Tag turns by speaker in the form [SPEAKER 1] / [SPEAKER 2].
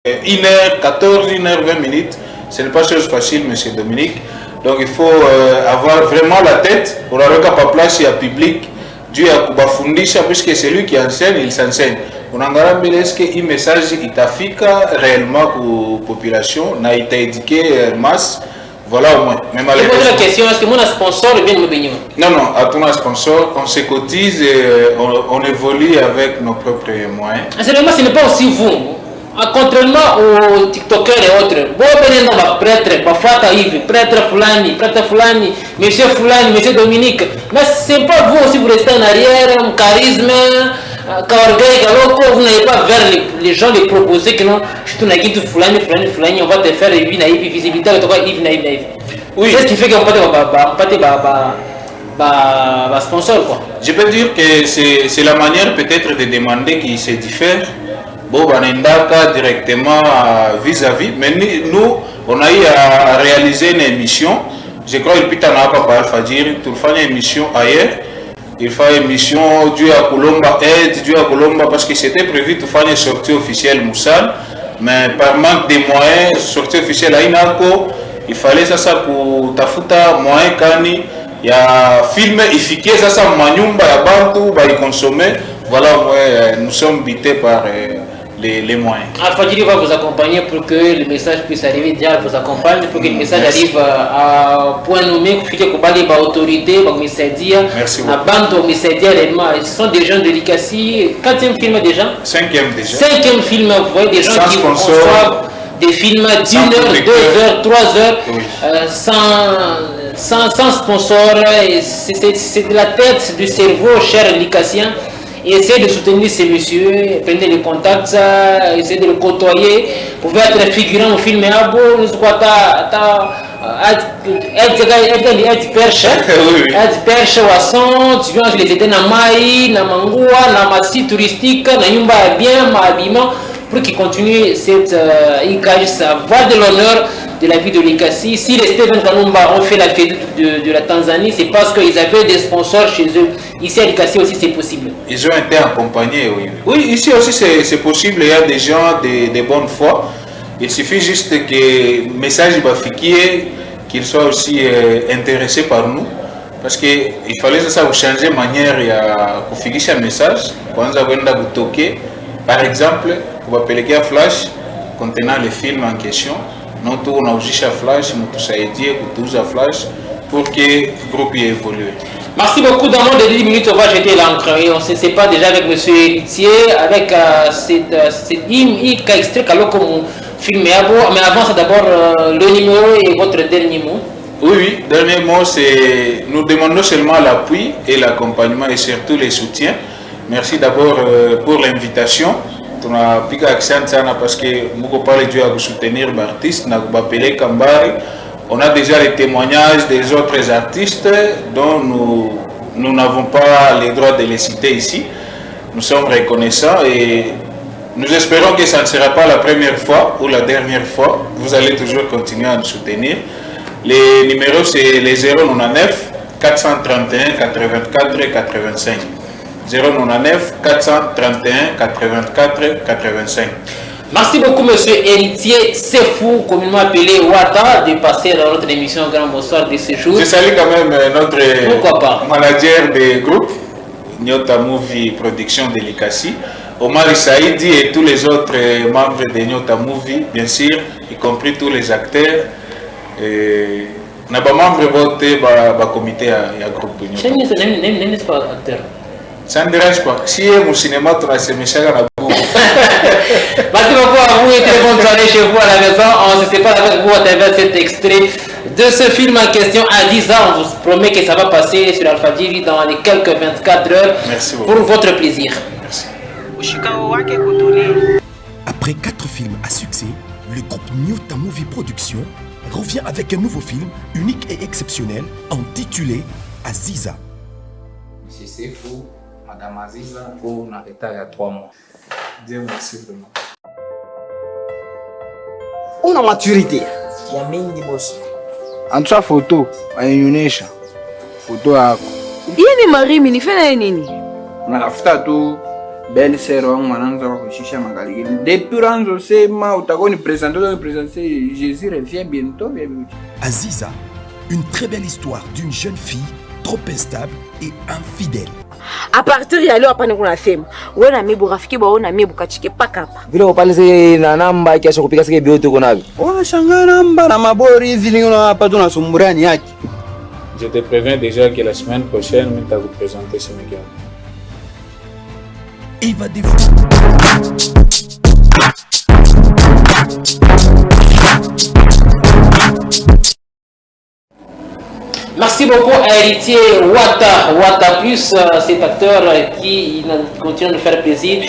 [SPEAKER 1] 1h14, 1h20 minutes. Ce n'est pas chose facile, monsieur Dominique. Donc il faut avoir vraiment la tête pour avoir pas place à public. Dieu a kubafundisha puisque c'est lui qui enseigne, il s'enseigne. On a est-ce que un message il t'affica réellement pour la population, n'a été éduqué masse. Voilà au moins. Mais
[SPEAKER 2] malheureusement. La question, est-ce que mon sponsor est bien me
[SPEAKER 1] Non, non, à ton sponsor, on se cotise et on évolue avec nos propres moyens.
[SPEAKER 2] Seulement, ce n'est pas aussi vous. Contrairement aux TikTokers et autres, bon, prêtre Fulani, monsieur Fulani, monsieur Dominique, mais c'est pas vous aussi, vous restez en arrière, un charisme, vous n'avez pas vers les gens les proposer que non, je suis un Fulani, on va te faire une visibilité, oui. C'est ce qui fait qu'on peut être sponsor, quoi.
[SPEAKER 1] Je peux dire que c'est la manière peut-être de demander qui se diffère. Bon, on est directement vis-à-vis, mais nous, on a eu à réaliser une émission. Je crois qu'il peut en avoir pas Alpha dire, tout faire une émission ailleurs. Il fait une émission Dieu à Colomba aide, Dieu à Colomba parce que c'était prévu de faire une sortie officielle Moussal, mais par manque de moyens, sortie officielle à Inako, il fallait ça pour tafuta moyen kani, il y a film efficace ça manyumba ya bantu ba y consommer. Voilà, nous sommes bités par les moyens.
[SPEAKER 2] Alpha va vous accompagner pour que le message puisse arriver. Déjà, vous accompagne pour que le message arrive à point nommé, pour que les autorités,
[SPEAKER 1] merci
[SPEAKER 2] beaucoup. Ils sont des gens de l'ICACI. 4e film déjà.
[SPEAKER 1] 5e déjà.
[SPEAKER 2] 5e film, vous voyez des gens qui conçoivent des films d'1 heure, 2 heures, 3 heures, sans sponsor. C'est de la tête, du cerveau, cher l'ICACien. Et essayez de soutenir ces messieurs, prenez les contacts, essayez de le côtoyer. Vous pouvez être figurant au film Abo, nous quoi perche wasson, tu viens les aider na mai, na mangua, na massi touristique, na yumba bien, ma habillement, pour qu'ils continuent cette sa voie de l'honneur de la vie de l'ICACI. Si les Steven Kanumba ont fait la fête de la Tanzanie, c'est parce qu'ils avaient des sponsors chez eux. Ici à l'ICACI aussi c'est possible.
[SPEAKER 1] Ils ont été accompagnés, oui. Oui, ici aussi c'est possible, il y a des gens de bonne foi. Il suffit juste que le message qu'ils soient aussi intéressés par nous. Parce qu'il fallait ça vous changer de manière pour faire un message. Quand vous toquer, par exemple, vous appeler un flash contenant le film en question. Nous avons un flash, nous avons un flash pour que le groupe évolue.
[SPEAKER 2] Merci beaucoup. Dans moins de 10 minutes, on va jeter l'encre. Et on ne sait pas déjà avec M. Héritier, avec cette hymne qui a extrait comme film. Mais avant, c'est d'abord le numéro et votre dernier mot.
[SPEAKER 1] Oui, dernier mot, c'est nous demandons seulement l'appui et l'accompagnement et surtout les soutiens. Merci d'abord pour l'invitation. On a piqué accent parce que nous parlons de vous soutenir l'artiste, nous avons appelé Kambari. On a déjà les témoignages des autres artistes dont nous n'avons pas le droit de les citer ici. Nous sommes reconnaissants et nous espérons que ça ne sera pas la première fois ou la dernière fois. Vous allez toujours continuer à nous soutenir. Les numéros, c'est les 099 431 84 85. 099 431 84 85.
[SPEAKER 2] Merci beaucoup, monsieur Héritier Sefou, communément appelé Wata, de passer dans notre émission Grand Bonsoir de ce jour.
[SPEAKER 1] Je salue quand même notre manager de groupe, Nyota Movie Production de l'ICACI, Omar Saïdi et tous les autres membres de Nyota Movie, bien sûr, y compris tous les acteurs. Nous avons membre voté du comité et groupe.
[SPEAKER 2] Je ne suis pas acteur.
[SPEAKER 1] Ça ne dérange pas. Si mon cinéma, tu as ces messages à la boue.
[SPEAKER 2] Merci beaucoup à vous et très bonne soirée chez vous à la maison. On se sépare avec vous à travers cet extrait de ce film en question à 10 ans. On vous promet que ça va passer sur Alpha TV dans les quelques 24 heures.
[SPEAKER 1] Merci beaucoup.
[SPEAKER 2] Pour votre plaisir.
[SPEAKER 1] Merci.
[SPEAKER 3] Après 4 films à succès, le groupe Nyota Movie Production revient avec un nouveau film unique et exceptionnel intitulé Aziza.
[SPEAKER 4] Monsieur Sefou, Madame Aziza, pour un retard à 3 mois.
[SPEAKER 1] Dieu merci vraiment.
[SPEAKER 5] Una maturité
[SPEAKER 6] ya mingi bosi.
[SPEAKER 5] Antoa photo ayonyesha photo yako.
[SPEAKER 7] Hii ni Marimi nifanye nini?
[SPEAKER 5] Unafuta tu belle sœur wangu mwananza kushisha magali. Depuis ranzo sema utakoni présenter Jésus revient bientôt.
[SPEAKER 3] Aziza, une très belle histoire d'une jeune fille trop instable et infidèle.
[SPEAKER 6] À partir ya leo hapa niko nasema wewe na mimi rafiki bwana na mimi kachike paka hapa
[SPEAKER 7] vile upalize na namba kiasi kupiga sike biote uko navyo
[SPEAKER 5] unashangaa namba na mabori hivi ni hapa tunasumburani yake.
[SPEAKER 1] Je te préviens déjà que la semaine prochaine je vais vous présenter ce mec.
[SPEAKER 3] Eva Defo.
[SPEAKER 2] Merci beaucoup à Héritier Wata Plus, cet acteur qui continue de nous faire plaisir.